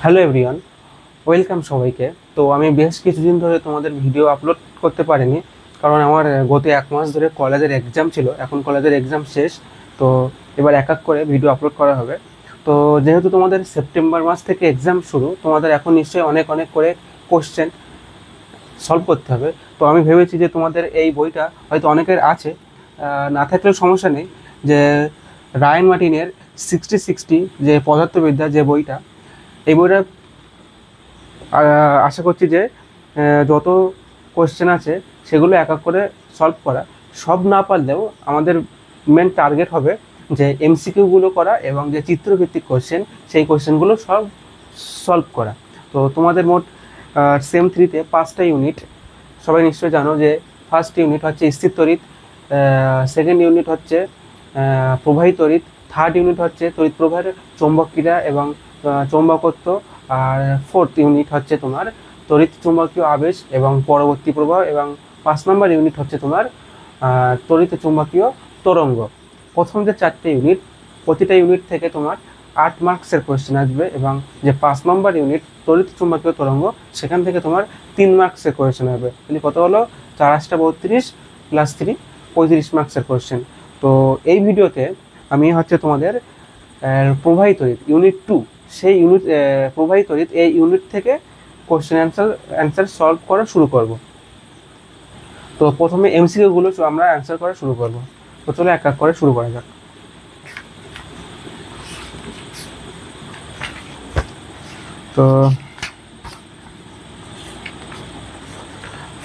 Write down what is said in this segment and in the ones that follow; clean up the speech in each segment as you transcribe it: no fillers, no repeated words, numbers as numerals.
Hello everyone, welcome সবাইকে। তো আমি বেশ কিছুদিন ধরে তোমাদের ভিডিও আপলোড করতে পারিনি, কারণ আমার গত 1 মাস ধরে কলেজের এক্সাম ছিল। এখন কলেজের এক্সাম শেষ, তো এবার এক এক করে ভিডিও আপলোড করা হবে। তো যেহেতু তোমাদের সেপ্টেম্বর মাস থেকে এক্সাম শুরু, তোমাদের এখন নিশ্চয়ই অনেক অনেক করে কোশ্চেন সলভ করতে হবে। তো আমি ভেবেছি যে তোমাদের এই বইটা হয়তো অনেকের আছে, না থাকলেও সমস্যা নেই, যে রায়ান মার্টিনের 60-60 যে পদার্থবিদ্যা যে বইটা, এই বইটা আশা করছি যে যত কোশ্চেন আছে সেগুলো এক এক করে সলভ করা। সব না পারলেও আমাদের মেন টার্গেট হবে যে এমসিকিউগুলো করা এবং যে চিত্রভিত্তিক কোশ্চেন সেই কোশ্চেনগুলো সব সলভ করা। তো তোমাদের মোট সেম 3-তে 5টা ইউনিট। সবাই নিশ্চয়ই জানো যে ফার্স্ট ইউনিট হচ্ছে স্থির তড়িৎ, সেকেন্ড ইউনিট হচ্ছে প্রবাহী তড়িৎ, থার্ড ইউনিট হচ্ছে তড়িৎ প্রবাহের চৌম্বক ক্রিয়া এবং চৌম্বকত্ব, আর ফোর্থ ইউনিট হচ্ছে তোমার তড়িৎ চুম্বকীয় আবেশ এবং পরবর্তী প্রবাহ, এবং 5 নম্বর ইউনিট হচ্ছে তোমার তড়িৎ চুম্বকীয় তরঙ্গ। প্রথম যে 4টে ইউনিট, প্রতিটা ইউনিট থেকে তোমার 8 মার্কসের কোয়েশ্চেন আসবে, এবং যে 5 নম্বর ইউনিট তড়িৎ চুম্বকীয় তরঙ্গ, সেখান থেকে তোমার 3 মার্কসের কোয়েশ্চেন আসবে। তাহলে কত হলো? 4×8 = 32 + 3 35 মার্কসের কোয়েশ্চেন। তো এই ভিডিওতে আমি হচ্ছে তোমাদের প্রবাহী তড়িৎ ইউনিট 2, সেই ইউনিট প্রবাহী তড়িৎ এই ইউনিট থেকে কোশ্চেন অ্যান্সার সলভ করা শুরু করব। তো প্রথমে এমসিকিউগুলো আমরা অ্যান্সার করা শুরু করব। তো চলো এক এক করে শুরু করা যাক। তো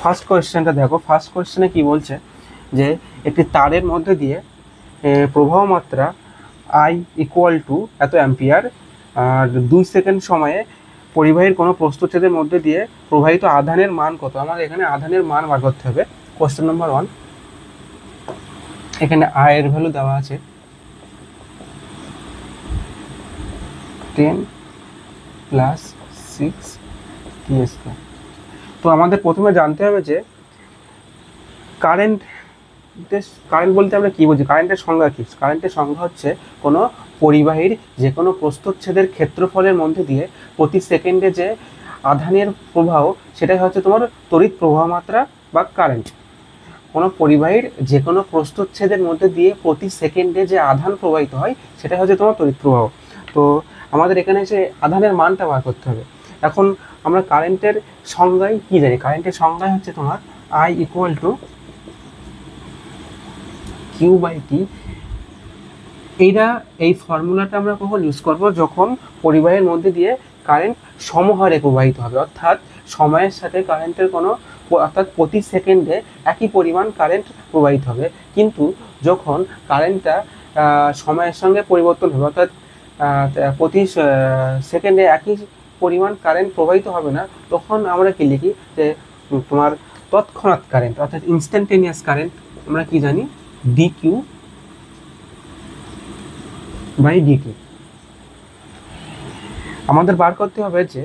ফার্স্ট কোয়েশ্চেনটা দেখো। ফার্স্ট কোয়েশ্চেনে কি বলছে যে একটি তারের মধ্যে দিয়ে প্রবাহ মাত্রা I = এত অ্যাম্পিয়ার আর 2 সেকেন্ড সময়ে পরিবাহীর কোনো প্রস্থচ্ছেদের মধ্যে দিয়ে প্রবাহিত আধানের মান কত? আমাদের এখানে আধানের মান বার করতে হবে। কোশ্চেন নাম্বার 1, এখানে I এর ভ্যালু দেওয়া আছে 10 + 6t²। তো আমাদের প্রথমে জানতে হবে যে কারেন্ট বলতে আমরা কি বুঝি, কারেন্টের সংজ্ঞা কি? কারেন্টের সংজ্ঞা হচ্ছে কোনো পরিবাহীর যে কোনো প্রস্থচ্ছেদের ক্ষেত্রফলের মধ্যে দিয়ে প্রতি সেকেন্ডে যে আধানের প্রবাহ, সেটাই হচ্ছে তোমার তড়িৎ প্রবাহ মাত্রা বা কারেন্ট। কোনো পরিবাহীর যে কোনো প্রস্থচ্ছেদের মধ্যে দিয়ে প্রতি সেকেন্ডে যে আধান প্রবাহিত হয়, সেটাই হচ্ছে তোমার তড়িৎ প্রবাহ। তো আমাদের এখানে এসে আধানের মানটা বার করতে হবে। এখন আমরা কারেন্টের সংজ্ঞায় কি জানি? কারেন্টের সংজ্ঞায় হচ্ছে তোমার I = Q/T। এই ফর্মুলাটা আমরা কখন ইউজ করব? যখন পরিবাহের মধ্যে দিয়ে কারেন্ট সমহারে প্রবাহিত হবে, অর্থাৎ সময়ের সাথে কারেন্টের অর্থাৎ প্রতি সেকেন্ডে একই পরিমাণ কারেন্ট প্রবাহিত হবে। কিন্তু যখন কারেন্টটা সময়ের সঙ্গে পরিবর্তন হবে, অর্থাৎ প্রতি সেকেন্ডে একই পরিমাণ কারেন্ট প্রবাহিত হবে না, তখন আমরা কি লিখি? যে তোমার তৎক্ষণাৎ কারেন্ট, অর্থাৎ ইনস্ট্যান্টেনিয়াস কারেন্ট আমরা কি জানি? dQ/dt। আমাদের বার করতে হবে যে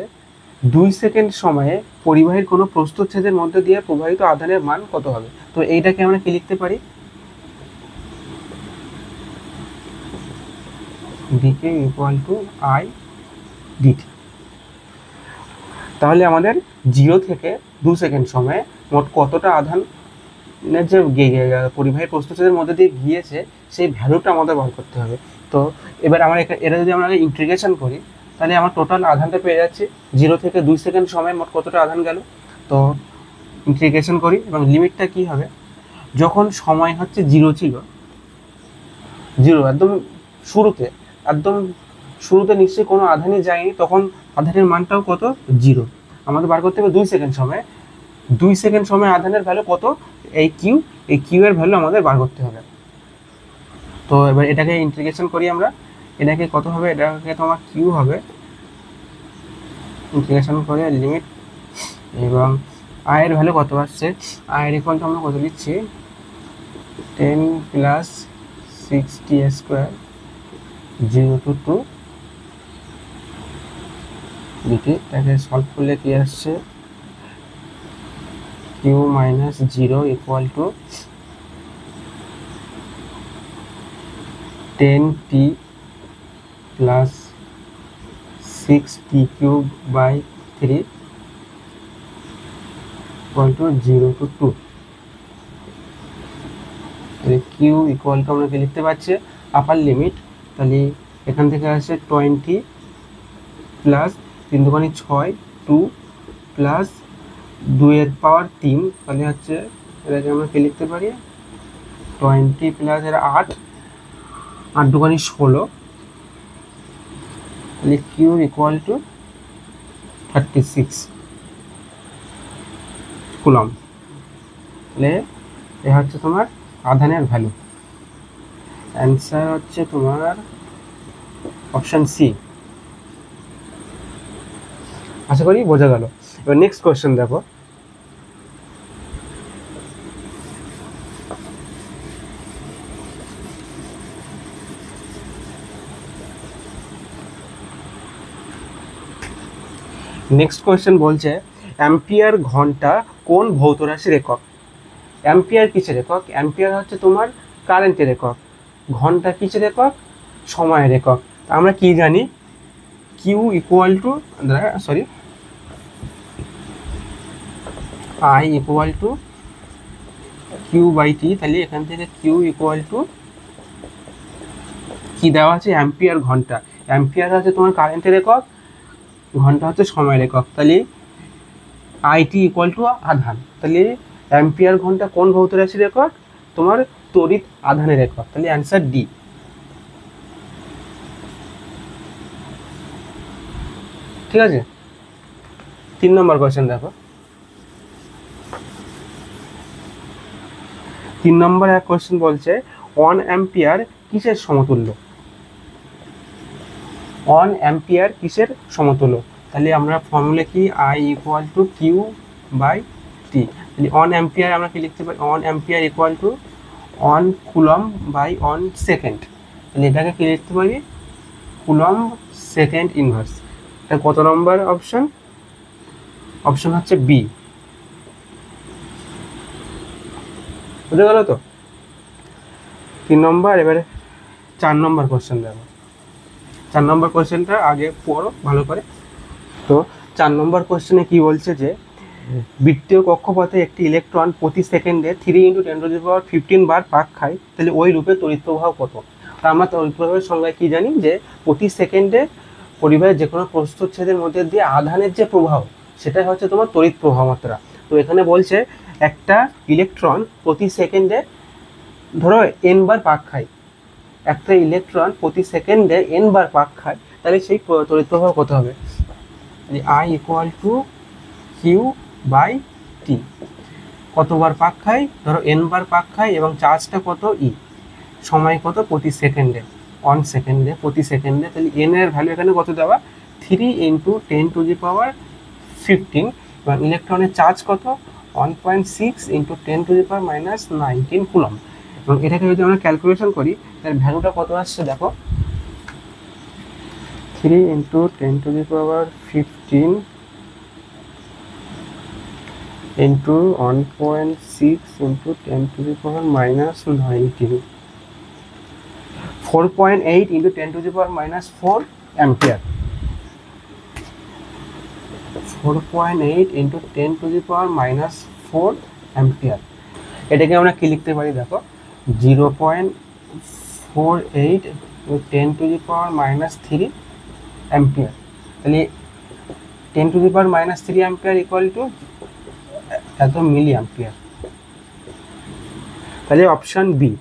2 সেকেন্ড সময়ে পরিবাহীর কোনো প্রস্থচ্ছেদের মধ্যে দিয়ে প্রবাহিত আধানের মান কত হবে। তো এইটাকে আমরা কি লিখতে পারি? dQ = I/dt। তাহলে আমাদের 0 থেকে 2 সেকেন্ড সময়ে মোট কতটা আধানের যে পরিবাহীর প্রস্থচ্ছেদের মধ্যে দিয়ে গিয়েছে, সেই ভ্যালুটা আমাদের বার করতে হবে। তো এবার এটা যদি আমরা ইন্টিগ্রেশন করি, তাহলে আমার টোটাল আধানটা পেয়ে যাচ্ছে 0 থেকে 2 সেকেন্ড সময় মোট কতটা আধান গেল। তো ইন্টিগ্রেশন করি, এবং লিমিটটা কি হবে? যখন সময় হচ্ছে 0 ছিল, 0 একদম শুরুতে নিশ্চয়ই কোনো আধানই যায়নি, তখন আধানের মানটাও কত? 0। আমাদের বার করতে হবে 2 সেকেন্ড সময়ে। 2 সেকেন্ড সময় আধানের ভ্যালু কত? এই কিউ এর ভ্যালু আমাদের বার করতে হবে। তো এবার এটাকে ইন্টিগ্রেশন করি আমরা। এটাকে কত হবে? এটাকে তোমার কিউ হবে, ইন্টিগ্রেশন করে লিমিট, এবং I এর ভ্যালু কত আসছে? I এর ইকুয়াল আমরা কত লিখছি? 10 + 6t² 0 to 2 dt। এটাকে সলভ করলে কি আসছে? q - 0 = 10t + 6t³/3 = 0 to 2। Q equal two আমরা কি লিখতে পারছি আপার লিমিট, তাহলে এখান থেকে আসে 20 প্লাস 3 দুগুণে 6 2 প্লাস 2 এর পাওয়ার 3, তাহলে হচ্ছে এটাকে আমরা কি লিখতে পারি 20 প্লাস এর 8 8 দুগুণে 16, তাহলে কিউ ইকুয়াল টু 36 কুলম্ব। তাহলে এ হচ্ছে তোমার আধানের ভ্যালু। অ্যান্সার হচ্ছে তোমার অপশন সি। আশা করি বোঝা গেল। এবার নেক্সট কোয়েশ্চেন দেখো, নেক্সট কোয়েশ্চেন বলছে অ্যাম্পিয়ার ঘন্টা কোন ভৌত রাশির একক? অ্যাম্পিয়ার কিসের একক? অ্যাম্পিয়ার হচ্ছে তোমার কারেন্টের একক, ঘন্টা কিসের একক? সময়ের একক। আমরা কি জানি Q equal to I equal to Q by T, তাহলে এখান থেকে কিউ ইকুয়াল টু কি দেওয়া আছে অ্যাম্পিয়ার ঘন্টা। অ্যাম্পিয়ার হচ্ছে তোমার কারেন্টের একক, ঘন্টা হচ্ছে সময়ের একক, তাহলে আইটি ইকুয়াল টু আধান। তাহলে অ্যাম্পিয়ার ঘন্টা কোন ভৌত রাশির একক? তোমার তড়িৎ আধানের একক। তাহলে অ্যান্সার ডি। ঠিক আছে, 3 নম্বর কোয়েশ্চেন দেখো। 3 নম্বর এক কোয়েশ্চেন বলছে 1 অ্যাম্পিয়ার কিসের সমতুল্য? 1 অ্যাম্পিয়ার কিসের সমতুল্য? তাহলে আমরা ফর্মুলা কি আই ইকুয়াল টু কিউ/টি। তাহলে 1 অ্যাম্পিয়ার আমরা কি লিখতে পারি 1 অ্যাম্পিয়ার ইকুয়াল টু 1 কুলম্ব/1 সেকেন্ড। তাহলে এটাকে কি লিখতে পারি কুলম্ব সেকেন্ড ইনভার্স। এটা কত নম্বর অপশন? অপশন হচ্ছে বি। বুঝে গেল তো 3 নম্বর। এবারে 4 নম্বর কোয়েশ্চেন দেখো। 4 নম্বর কোয়েশ্চেনটা আগে পড়ো ভালো করে। তো 4 নম্বর কোয়েশ্চেনে কি বলছে যে বৃত্তীয় কক্ষপথে একটি ইলেকট্রন প্রতি সেকেন্ডে 3 × 10⁻15 বার পাক খায়, তাহলে ওই রূপে তড়িৎ প্রবাহ কত? তা আমরা তড়িৎ প্রবাহের সংজ্ঞায় কি জানি যে প্রতি সেকেন্ডে পরিবাহের যে কোনো প্রস্থচ্ছেদের মধ্যে দিয়ে আধানের যে প্রবাহ সেটাই হচ্ছে তোমার তড়িৎ প্রবাহ মাত্রা। তো এখানে বলছে একটা ইলেকট্রন প্রতি সেকেন্ডে ধরো n বার পাক খায়, একটা ইলেকট্রন প্রতি সেকেন্ডে n বার পাক খায়, তাহলে সেই তড়িৎ প্রবাহ কত হবে? I equal to Q by T. কতবার পাক খায়? ধরো n বার পাক খায় এবং চার্জটা কত ই, সময় কত প্রতি সেকেন্ডে 1 সেকেন্ডে প্রতি সেকেন্ডে। তাহলে n এর ভ্যালু এখানে কত দেওয়া 3 × 10⁻15 এবং ইলেকট্রনের চার্জ কত 1.6 × 10⁻−19 কুলম্ব। এবং এটাকে যদি আমরা ক্যালকুলেশন করি তাহলে ভ্যালুটা কত আসছে দেখো 3 × 10⁻15 into 1.6 into 10⁻−19 4.8 into 10⁻⁻4 ampere. 4.8 into 10⁻⁻4 ampere. এটাকে আমরা কি লিখতে পারি দেখো 0.48 10⁻³ অ্যাম্পিয়ার। তাহলে 10⁻³ অ্যাম্পিয়ার ইকুয়াল টু এত মিলি অ্যাম্পিয়ার। তাহলে অপশন বি।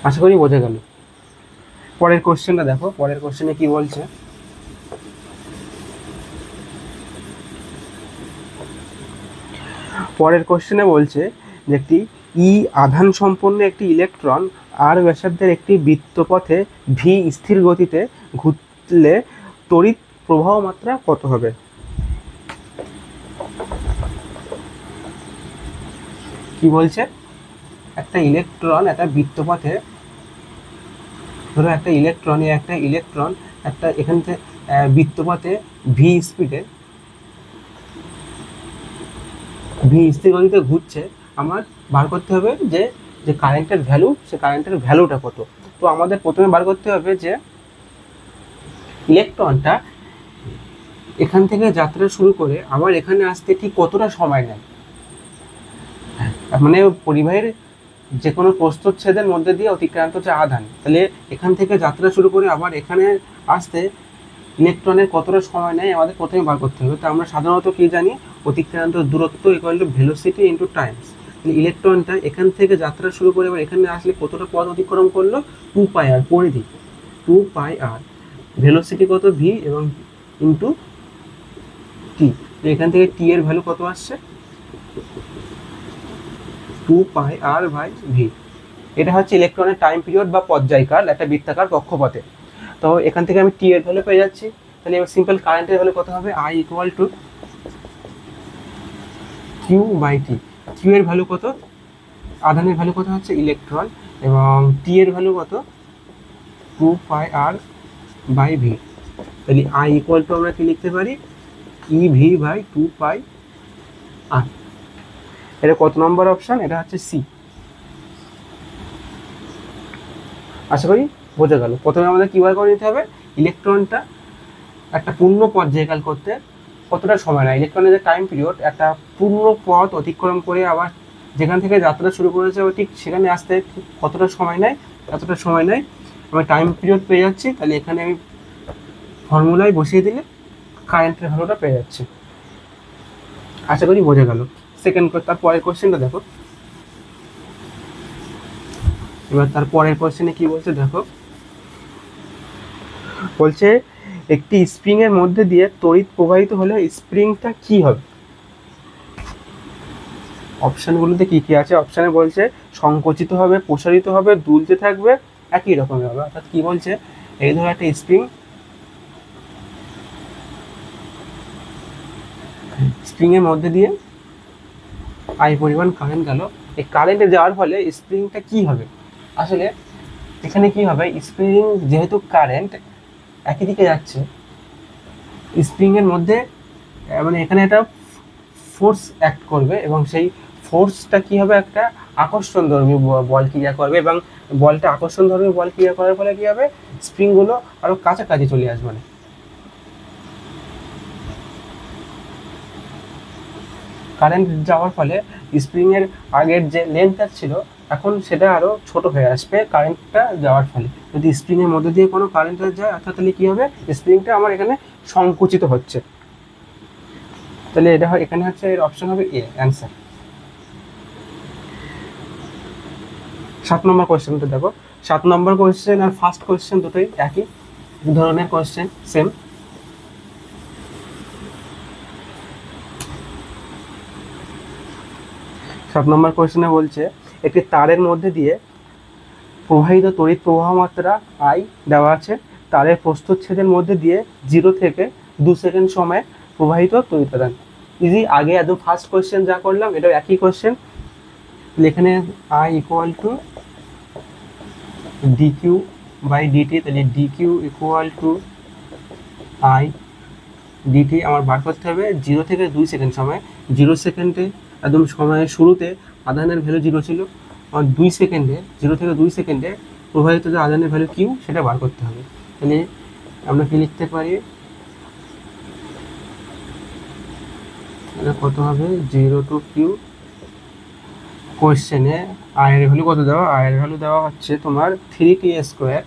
আশা করি বোঝা গেল। পরের কোশ্চেনটা দেখো। পরের কোশ্চেনে কি বলছে পরের কোশ্চেনে বলছে যে একটি ই আধান সম্পন্ন একটি ইলেকট্রন আর ব্যাসার্ধের একটি বৃত্তপথে ভি স্থির গতিতে ঘুরলে তড়িৎ প্রবাহ মাত্রা কত হবে? কি বলছে একটা ইলেকট্রন একটা বৃত্তপথে, ধরো একটা ইলেকট্রন একটা এখান থেকে বৃত্তপথে ভি স্পিডে ভি স্থির গতিতে ঘুরছে, আমার বার করতে হবে যে কারেন্টের ভ্যালু, সে কারেন্টের ভ্যালুটা কত। তো আমাদের প্রথমে বার করতে হবে যে ইলেকট্রনটা এখান থেকে যাত্রা শুরু করে আবার এখানে আসতে ঠিক কতটা সময় নেয়। মানে পরিবাহীর যে কোনো প্রস্থচ্ছেদের মধ্যে দিয়ে অতিক্রান্ত যে আধান, তাহলে এখান থেকে যাত্রা শুরু করে আবার এখানে আসতে ইলেকট্রনের কতটা সময় নেয় আমাদের প্রথমে বার করতে হবে। তো আমরা সাধারণত কি জানি, অতিক্রান্ত দূরত্ব equal to velocity into times. ইলেকট্রনটা এখান থেকে যাত্রা শুরু করে এবার এখানে আসলে কতটা পথ অতিক্রম করলো, 2πr পরিধি 2πr, ভেলোসিটি কত ভি এবং ইন্টু টি। এখান থেকে টি এর ভ্যালু কত আসছে, 2πr/v। এটা হচ্ছে ইলেকট্রনের টাইম পিরিয়ড বা পর্যায়কাল একটা বৃত্তাকার কক্ষপথে। তো এখান থেকে আমি টি এর ভ্যালু পেয়ে যাচ্ছি। তাহলে এবার সিম্পল কারেন্টের ভ্যালু কত হবে, I equal to Q/T। Q এর ভ্যালু কত, আধানের ভ্যালু কত হচ্ছে ইলেকট্রন, এবং টি এর ভ্যালু কত 2πr/v। তাহলে I ইকুয়াল টু আমরা কি লিখতে পারি, EV/2πr। এটা কত নম্বর অপশন, এটা হচ্ছে সি। আশা করি বোঝা গেল। প্রথমে আমাদের কি বার করে নিতে হবে, ইলেকট্রনটা একটা পূর্ণ পর্যায়কাল করতে কতটা সময় নেয়, ইলেকট্রনের যে টাইম পিরিয়ড একটা পূর্ণ পথ অতিক্রম করে আবার যেখান থেকে যাত্রা শুরু করেছে ঠিক সেখানে আসতে কতটা সময় নেয়, এতটা সময় নেয়। আমি টাইম পিরিয়ড পেয়ে যাচ্ছি, তাহলে এখানে আমি ফর্মুলায় বসিয়ে দিলে কারেন্টের ভ্যালুটা পেয়ে যাচ্ছে। আশা করি বোঝা গেল। সেকেন্ড, তারপরের কোশ্চেনটা দেখো। এবার তারপরের কোশ্চেনে কি বলছে দেখো, বলছে একটি স্প্রিং এর মধ্যে দিয়ে তড়িৎ প্রবাহিত হলে স্প্রিংটা কি হবে। অপশনগুলোতে কি কি আছে, অপশনে বলছে সংকুচিত হবে, প্রসারিত হবে, দুলতে থাকবে, একই রকমের হবে। অর্থাৎ কি বলছে, এই ধরো একটা স্প্রিং এর মধ্যে দিয়ে আই পরিমাণ কারেন্ট গেল, এই কারেন্টে যাওয়ার ফলে স্প্রিংটা কি হবে। আসলে এখানে কি হবে, স্প্রিং যেহেতু কারেন্ট একই দিকে যাচ্ছে, স্প্রিং এর মধ্যে মানে এখানে একটা ফোর্স অ্যাক্ট করবে এবং সেই ফোর্সটা কি হবে, একটা আকর্ষণধর্মী বল ক্রিয়া করবে, এবং বলটা আকর্ষণধর্মী বল ক্রিয়া করার ফলে কি হবে, স্প্রিংগুলো আরো কাছাকাছি চলে আসবে। মানে কারেন্ট যাওয়ার ফলে স্প্রিং এর আগের যে লেন্থটা ছিল এখন সেটা আরো ছোট হয়ে আসবে কারেন্টটা যাওয়ার ফলে। যদি স্প্রিং এর মধ্যে দিয়ে কোনো কারেন্ট যায় অর্থাৎ তাহলে কি হবে, স্প্রিংটা আমার এখানে সংকুচিত হচ্ছে। তাহলে এটা এখানে হচ্ছে এর অপশন হবে এ, অ্যান্সার। 7 নম্বর কোয়েশ্চেনটা দেখো। 7 নম্বর কোয়েশ্চেন আর ফার্স্ট কোয়েশ্চেন দুটোই একই ধরনের কোয়েশ্চেন, সেম। 7 নম্বর কোয়েশ্চেনে বলছে একটি তারের মধ্যে দিয়ে প্রবাহিত তড়িৎ প্রবাহ মাত্রা I দেওয়া আছে, তারের প্রস্থচ্ছেদের মধ্যে দিয়ে 0 থেকে 2 সেকেন্ড সময়ে প্রবাহিত তড়িৎ প্রদান। ইজি, আগে একদম ফার্স্ট কোয়েশ্চেন যা করলাম এটাও একই কোয়েশ্চেন। এখানে I ইকুয়াল টু dq/dt, তাহলে dq equal to I dt আমার বার করতে হবে 0 থেকে 2 সেকেন্ড সময়। 0 সেকেন্ডে একদম সময়ের শুরুতে আধানের ভ্যালু 0 ছিল, আর 2 সেকেন্ডে 0 থেকে 2 সেকেন্ডে প্রবাহিত যে আধানের ভ্যালু কিউ সেটা বার করতে হবে। তাহলে আমরা কি লিখতে পারি, কত হবে 0 to q। কোয়েশ্চেনে I এর ভ্যালু কত দেওয়া, I এর ভ্যালু দেওয়া হচ্ছে তোমার 3t²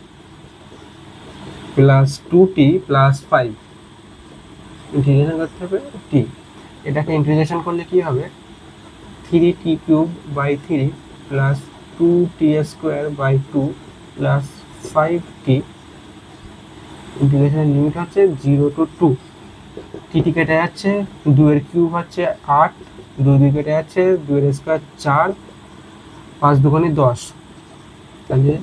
plus 2t plus 5, integration করতে হবে t। এটাকে ইন্টিগ্রেশন করলে কি হবে, 3t³/3 plus 2t²/2 plus 5t। ইন্টিগ্রেশনের লিমিট হচ্ছে 0 to 2। টি কেটে যাচ্ছে, 2 এর কিউব হচ্ছে 8, 2 কেটে যাচ্ছে, 2 এর স্কোয়ার 4, 5 দুগুণে 10, তাহলে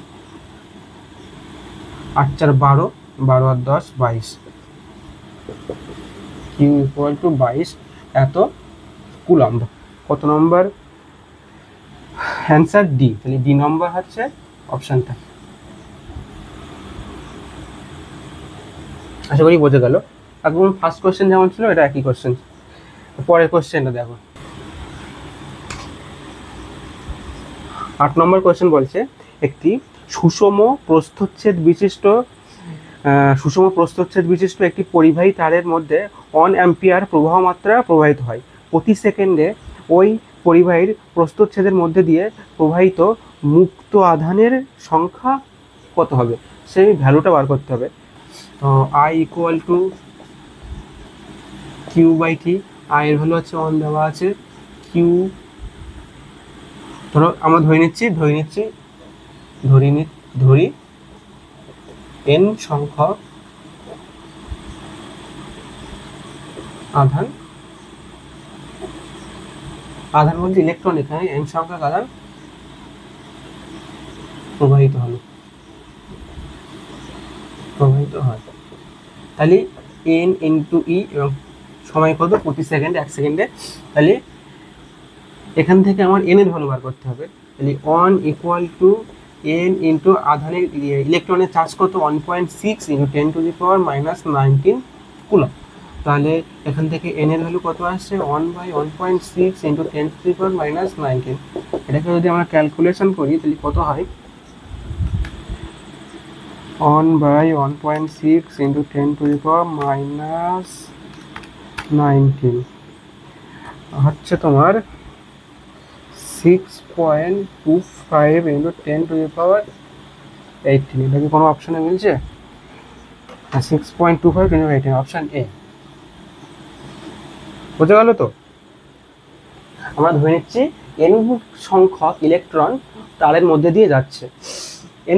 8 4 12, 12 আর 10 22, কিউ ইকুয়াল টু 22 এত কুলম্ব। কত নম্বর অ্যান্সার, ডি। তাহলে ডি নম্বর হচ্ছে অপশনটা। আশা করি বোঝা গেল। একদম ফার্স্ট কোশ্চেন যেমন ছিল এটা একই কোশ্চেন। পরের কোশ্চেনটা দেখো। 8 নম্বর কোশ্চেন বলছে একটি সুষম প্রস্থচ্ছেদ বিশিষ্ট একটি পরিবাহী তারের মধ্যে 1 অ্যাম্পিয়ার প্রবাহ মাত্রা প্রবাহিত হয়। প্রতি সেকেন্ডে ওই পরিবাহীর প্রস্থচ্ছেদের মধ্যে দিয়ে প্রবাহিত মুক্ত আধানের সংখ্যা কত হবে, সেই ভ্যালুটা বার করতে হবে। তো I equal to Q by T, I এর ভ্যালু হচ্ছে 1 দেওয়া আছে, কিউ ধরো আমরা ধরি n সংখ্যক আধান বলতে ইলেকট্রন, এখানে n সংখ্যক আধান প্রবাহিত হয়। তাহলে n ইন্টু ই এবং সময় কত, প্রতি সেকেন্ডে 1 সেকেন্ডে। তাহলে এখান থেকে আমার n এর ভ্যালু বার করতে হবে। তাহলে 1 ইকুয়াল টু n ইন্টু আধানের ইলেকট্রনের চার্জ কত, 1.6 ইন্টু 10⁻⁻19 কুলম্ব। তাহলে এখান থেকে n এর ভ্যালু কত আসছে, 1/1.6 ইন্টু 10⁻⁻19। এটাকে যদি আমরা ক্যালকুলেশন করি তাহলে কত হয়, 1/1.6 ইন্টু 10⁻⁻19 হচ্ছে তোমার 6.25 ইন্টু 10⁻18। এটা কি কোনো অপশানে মিলছে? 6.25 ইন্টু 18, অপশান এ। বোঝা গেল তো? আমরা ধরে নিচ্ছি n সংখ্যক ইলেকট্রন তারের মধ্যে দিয়ে যাচ্ছে,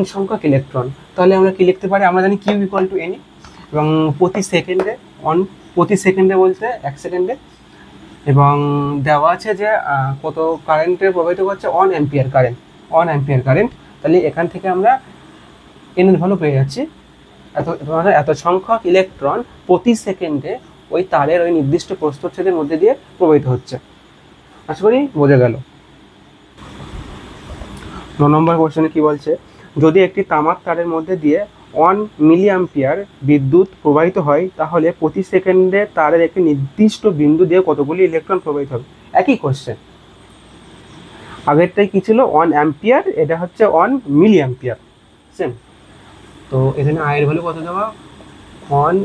n সংখ্যক ইলেকট্রন। তাহলে আমরা কি লিখতে পারি, আমরা জানি কিউ ইকুয়াল টু এন, এবং প্রতি সেকেন্ডে বলতে 1 সেকেন্ডে, এবং দেওয়া আছে যে কত কারেন্টের প্রবাহিত করছে, 1 অ্যাম্পিয়ার কারেন্ট। তাহলে এখান থেকে আমরা n এর ভ্যালু পেয়ে যাচ্ছি, এত সংখ্যক ইলেকট্রন প্রতি সেকেন্ডে ওই তারের ওই নির্দিষ্ট প্রস্থচ্ছেদের মধ্যে দিয়ে প্রবাহিত হচ্ছে। আশা করি বোঝা গেল। 9 নম্বর কোশ্চেনে কি বলছে, যদি একটি তামার তারের মধ্যে দিয়ে 1 মিলি অ্যাম্পিয়ার বিদ্যুৎ প্রবাহিত হয়, তাহলে প্রতি সেকেন্ডে তারের একটি নির্দিষ্ট বিন্দু দিয়ে কতগুলি ইলেকট্রন প্রবাহিত হবে। একই কোশ্চেন, আগেরটাই কি ছিল, 1 অ্যাম্পিয়ার, এটা হচ্ছে 1 মিলি অ্যাম্পিয়ার, সেম। তো এখানে আই এর ভ্যালু কত দেওয়া, 1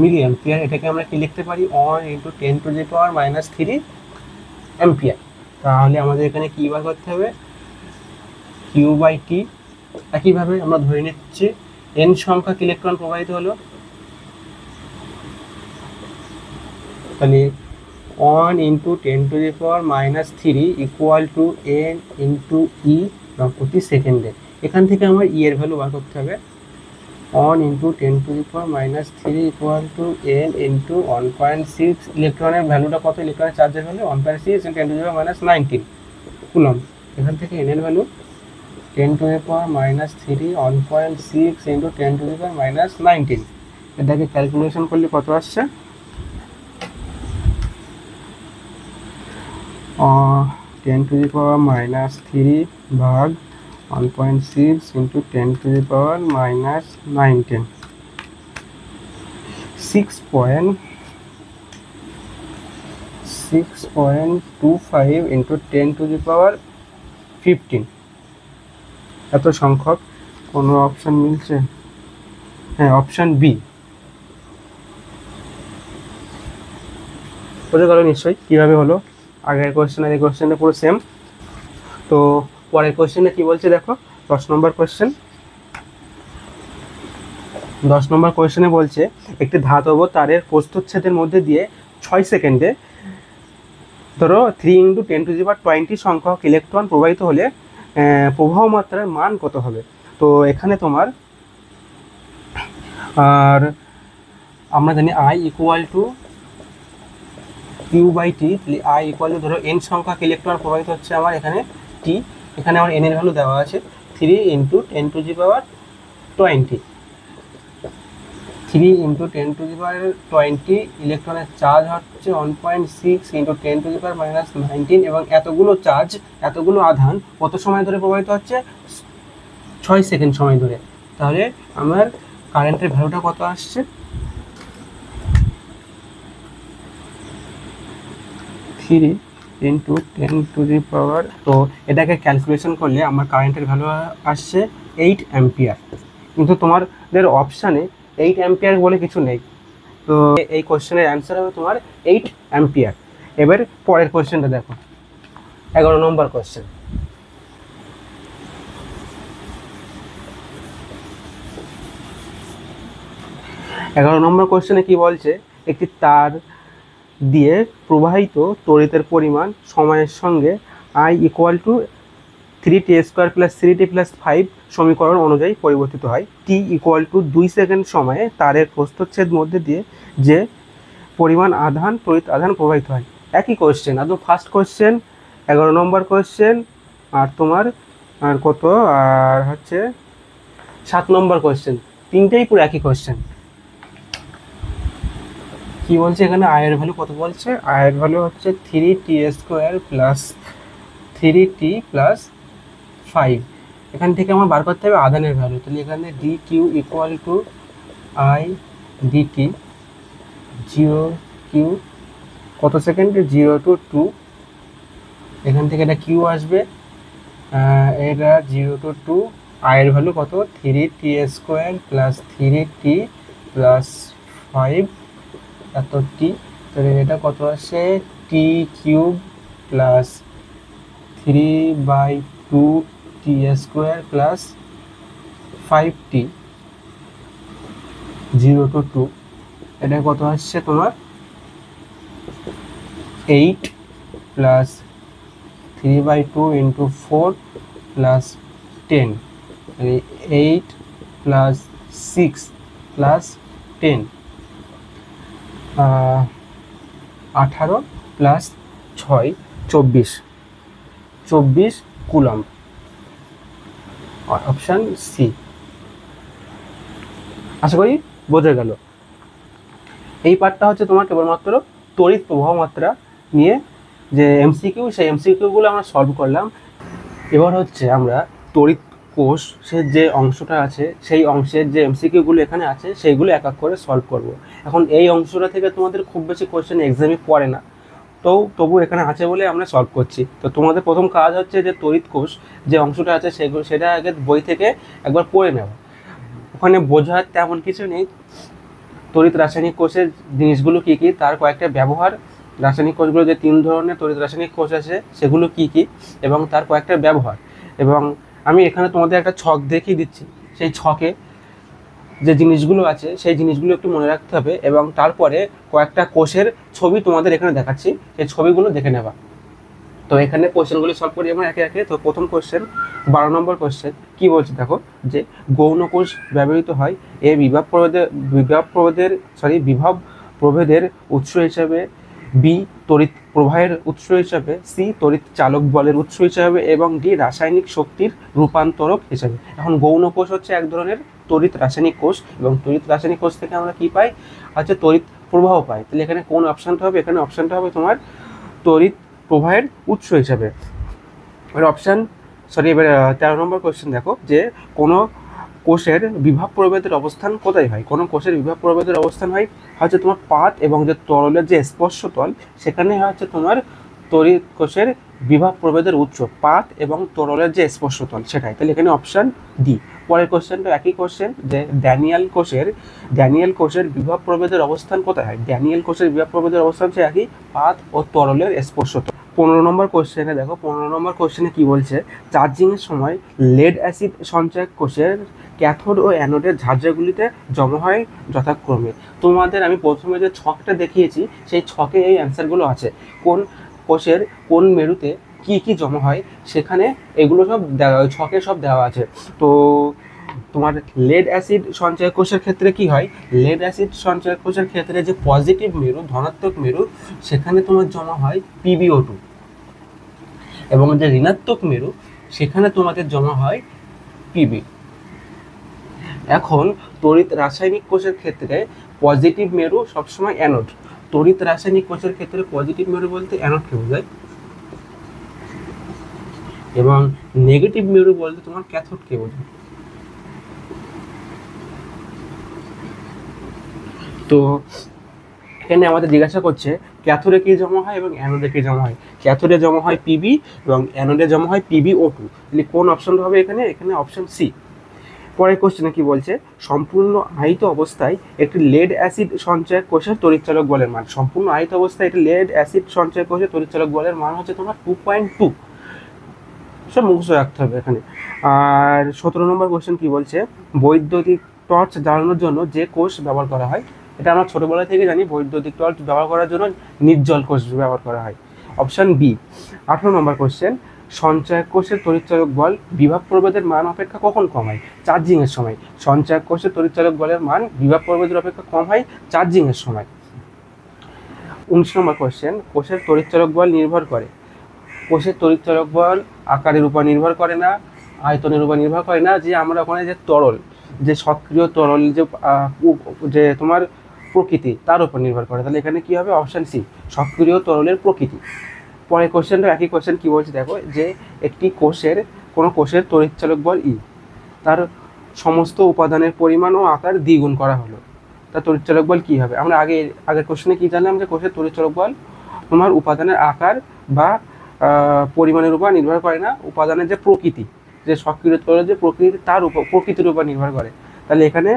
মিলি অ্যাম্পিয়ার। এটাকে আমরা কি লিখতে পারি, 1 ইন্টু 10⁻⁻³ অ্যাম্পিয়ার। তাহলে আমাদের এখানে কি বার করতে হবে, কিউ বাই টি। একইভাবে আমরা ধরে নিচ্ছি n সংখ্যক ইলেকট্রন প্রবাহিত হলো, তাহলে 1 into 10⁻³ equal to n into E প্রতি সেকেন্ডে। এখান থেকে আমার ই এর ভ্যালু বার করতে হবে, 1 into 10⁻³ equal to n into 1.6। ইলেকট্রনের ভ্যালুটা কত, ইলেকট্রনের চার্জের ভ্যালু 1.6 ইন্টু 10⁻⁻19 কুলম্ব। এখান থেকে n এর ভ্যালু 10⁻³ 1.6 ইন্টু 10⁻⁻19। এটাকে ক্যালকুলেশন করলে কত আসছে, 10⁻³ ভাগ 1.6 ইন্টু 10⁻⁻19, 6.25 ইন্টু 10⁻15। এত সংখ্যক। কোনো অপশান মিলছে? হ্যাঁ, অপশান বি। বোঝা গেল নিশ্চয়ই কীভাবে হলো। আগের কোয়েশ্চেন আর এই কোয়েশ্চেনটা পুরো সেম। তো পরের কোয়েশ্চেনে কি বলছে দেখো, 10 নম্বর কোয়েশ্চেন। 10 নম্বর কোয়েশ্চেনে বলছে, একটি ধাতব তারের প্রস্থচ্ছেদের মধ্যে দিয়ে 6 সেকেন্ডে ধরো 3 ইন্টু 10⁻20 সংখ্যক ইলেকট্রন প্রবাহিত হলে প্রবাহ মাত্রার মান কত হবে। তো এখানে তোমার, আর আমরা জানি I equal to Q by T. I equal to ধরো n সংখ্যক ইলেকট্রন প্রবাহিত হচ্ছে আমার এখানে টি, এখানে আমার n এর ভ্যালু দেওয়া আছে 3 ইন্টু 10⁻20। 3 ইন্টু 10⁻20, ইলেকট্রনের চার্জ হচ্ছে 1.6 ইন্টু 10⁻⁻19, এবং এতগুলো আধান কত সময় ধরে প্রবাহিত হচ্ছে, 6 সেকেন্ড সময় ধরে। তাহলে আমার কারেন্টের ভ্যালুটা কত আসছে, 3 ইন্টু 10⁻। তো এটাকে ক্যালকুলেশন করলে আমার কারেন্টের ভ্যালু আসছে 8 অ্যাম্পিয়ার, কিন্তু তোমাদের অপশানে 8 অ্যাম্পিয়ার বলে কিছু নেই। তো এই কোশ্চেনের অ্যান্সার হবে তোমার 8 অ্যাম্পিয়ার। এবার পরের কোশ্চেনটা দেখো, 11 নম্বর কোশ্চেন। এগারো নম্বর কোশ্চেনে কি বলছে, একটি তার দিয়ে প্রবাহিত তড়িতের পরিমাণ সময়ের সঙ্গে I = 3t² + 3t + 5 সমীকরণ অনুযায়ী পরিবর্তিত হয়। t = 2 সেকেন্ড সময়ে তারের প্রস্থচ্ছেদ মধ্যে দিয়ে যে পরিমাণ তড়িৎ আধান প্রবাহিত হয়। একই কোশ্চেন, একদম ফার্স্ট কোশ্চেন, 11 নম্বর কোশ্চেন, আর তোমার আর কত আর হচ্ছে 7 নম্বর কোশ্চেন, তিনটেই পুরো একই কোশ্চেন। কি বলছে এখানে, আয়ের ভ্যালু কত বলছে, আয়ের ভ্যালু হচ্ছে 3t² + 3t + 5। এখান থেকে আমার বার করতে হবে আধানের ভ্যালু, তাহলে এখানে dq = I dt, 0q কত সেকেন্ডে, 0 to 2, এখান থেকে এটা q আসবে, এটা 0 to 2, আয়ের ভ্যালু কত 3t² + 3t + 5 এত টি, তাহলে এটা কত আসে t³ + 3/2t² + 5t, 0 to 2, এটা কত আসছে তোমার 8 + 3/2 × 4 + 10, 8 + 6 + 10, 18 + 6 24 কুলম্ব, অপশান সি। আশা করি বোঝা গেল। এই পার্টটা হচ্ছে তোমার কেবলমাত্র তড়িৎ প্রবাহ মাত্রা নিয়ে যে এমসিকিউ, সেই এমসিকিউগুলো আমরা সলভ করলাম। এবার হচ্ছে আমরা তড়িৎ কোষের যে অংশটা আছে সেই অংশের যে এমসিকিউগুলো এখানে আছে সেইগুলো এক এক করে সলভ করব। এখন এই অংশটা থেকে তোমাদের খুব বেশি কোশ্চেন এক্সামে পড়ে না, তো তবু এখানে আছে বলে আমরা সলভ করছি। তো তোমাদের প্রথম কাজ হচ্ছে যে তড়িৎ কোষ যে অংশটা আছে সেটা আগে বই থেকে একবার পড়ে নেওয়া। ওখানে বোঝার তেমন কিছু নেই, তড়িৎ রাসায়নিক কোষের জিনিসগুলো কী কী, তার কয়েকটা ব্যবহার, রাসায়নিক কোষগুলো যে 3 ধরনের তড়িৎ রাসায়নিক কোষ আছে সেগুলো কী কী এবং তার কয়েকটা ব্যবহার। এবং আমি এখানে তোমাদের একটা ছক দেখিয়ে দিচ্ছি, সেই ছকে যে জিনিসগুলো আছে সেই জিনিসগুলো একটু মনে রাখতে হবে, এবং তারপরে কয়েকটা কোষের ছবি তোমাদের এখানে দেখাচ্ছি, সেই ছবিগুলো দেখে নেবা। তো এখানে কোশ্চেনগুলো সলভ করি আমরা একে একে। তো প্রথম কোশ্চেন, 12 নম্বর কোশ্চেন, কি বলছে দেখো, যে গৌণ কোষ ব্যবহৃত হয় এ বিভব প্রভেদের উৎস হিসাবে, বি তড়িৎ প্রবাহের উৎস হিসাবে, সি তড়িৎ চালক বলের উৎস হিসাবে, এবং ডি রাসায়নিক শক্তির রূপান্তরক হিসাবে। এখন গৌণ কোষ হচ্ছে এক ধরনের তড়িৎ রাসায়নিক কোষ, এবং তড়িৎ রাসায়নিক কোষ থেকে আমরা কি পাই, হচ্ছে তড়িৎ প্রবাহ পাই। তাহলে এখানে কোন অপশানটা হবে, এখানে অপশানটা হবে তোমার তড়িৎ প্রবাহের উৎস হিসাবে। এবার এবার 13 নম্বর কোশ্চেন দেখো, যে কোনো কোষের বিভব প্রভেদের অবস্থান কোথায় হয়। কোনো কোষের বিভব প্রভেদের অবস্থান হয় হচ্ছে তোমার পাত এবং যে তরলের যে স্পর্শতল, সেখানে হচ্ছে তোমার তড়িৎ কোষের বিভব প্রভেদের উৎস, পাত এবং তরলের যে স্পর্শতল সেটাই। তাহলে এখানে অপশান ডি। পরের কোশ্চেনটা একই কোশ্চেন, যে ড্যানিয়েল কোষের বিভব প্রভেদের অবস্থান কোথায় হয়। ড্যানিয়েল কোষের বিভব প্রভেদের অবস্থান হচ্ছে একই, পাত ও তরলের স্পর্শতল। 15 নম্বর কোশ্চেনে দেখো, 15 নম্বর কোশ্চেনে কি বলছে, চার্জিংয়ের সময় লেড অ্যাসিড সঞ্চয়ক কোষের ক্যাথোড ও অ্যানোডের ঝাঁঝরাগুলিতে জমা হয় যথাক্রমে। তোমাদের আমি প্রথমে যে ছকটা দেখিয়েছি সেই ছকে এই অ্যান্সারগুলো আছে, কোন কোষের কোন মেরুতে কি কি জমা হয় সেখানে এগুলো সব ছকে সব দেওয়া আছে। তো তোমার লেড অ্যাসিড সঞ্চয় কোষের ক্ষেত্রে কি হয়, লেড অ্যাসিড সঞ্চয় কোষের ক্ষেত্রে যে পজিটিভ মেরু, ধনাত্মক মেরু, সেখানে তোমার জমা হয় PbO2, এবং যে ঋণাত্মক মেরু সেখানে তোমাদের জমা হয় Pb। এখন তড়িৎ রাসায়নিক কোষের ক্ষেত্রে পজিটিভ মেরু সবসময় অ্যানোড, তড়িৎ রাসায়নিক কোষের ক্ষেত্রে পজিটিভ মেরু বলতে অ্যানোডকে বোঝায়, এবং নেগেটিভ মেরু বলতে তোমার ক্যাথোডকে বোঝায়। তো এখানে আমাদের জিজ্ঞাসা করছে ক্যাথোডে কি জমা হয় এবং অ্যানোডে কি জমা হয়। ক্যাথোডে জমা হয় Pb এবং অ্যানোডে জমা হয় PbO2। তাহলে কোন অপশনটা হবে এখানে, এখানে অপশন সি। পরের কোশ্চেনে কি বলছে, সম্পূর্ণ আহিত অবস্থায় একটি লেড অ্যাসিড সঞ্চয় কোষের তড়িৎচালক বলের মান। সম্পূর্ণ আহিত অবস্থায় একটি লেড অ্যাসিড সঞ্চয় কোষের তড়িৎচালক বলের মান হচ্ছে তোমার 2.2। সব মুখস্থ রাখতে হবে এখানে। আর 17 নম্বর কোশ্চেন কি বলছে, বৈদ্যুতিক টর্চ জ্বালানোর জন্য যে কোষ ব্যবহার করা হয়, এটা আমরা ছোটোবেলা থেকে জানি, বৈদ্যুতিক টর্চ ব্যবহার করার জন্য নির্জল কোষ ব্যবহার করা হয়। Option B. 18 নম্বর কোশ্চেন, সঞ্চয়ক কোষের তড়িৎচালক বল বিভব প্রভেদের মান অপেক্ষা কখন কম হয়? চার্জিংয়ের সময়। সঞ্চয়ক কোষের তড়িৎচালক বলের মান বিভব প্রভেদের অপেক্ষা কম হয় চার্জিংয়ের সময়। 19 নম্বর কোশ্চেন, কোষের তড়িৎচালক বল নির্ভর করে। কোষের তড়িৎচালক বল আকারের উপর নির্ভর করে না, আয়তনের উপর নির্ভর করে না, যে আমরা ওখানে যে তরল, যে সক্রিয় তরল, যে তোমার প্রকৃতি, তার উপর নির্ভর করে। তাহলে এখানে কি হবে? অপশান সি, সক্রিয় তরলের প্রকৃতি। পরের কোশ্চেনটা একই কোশ্চেন, কি বলছে দেখো, যে একটি কোনো কোষের তড়িৎচালক বল ই, তার সমস্ত উপাদানের পরিমাণ ও আকার দ্বিগুণ করা হলো, তার তড়িৎচালক বল কী হবে? আমরা আগের কোশ্চেনে কি জানলাম, যে কোষের তড়িৎচালক বল তোমার উপাদানের আকার বা পরিমাণের উপর নির্ভর করে না, উপাদানের যে প্রকৃতি, যে সক্রিয় তরলের যে প্রকৃতি, তার উপর, প্রকৃতির উপর নির্ভর করে। তাহলে এখানে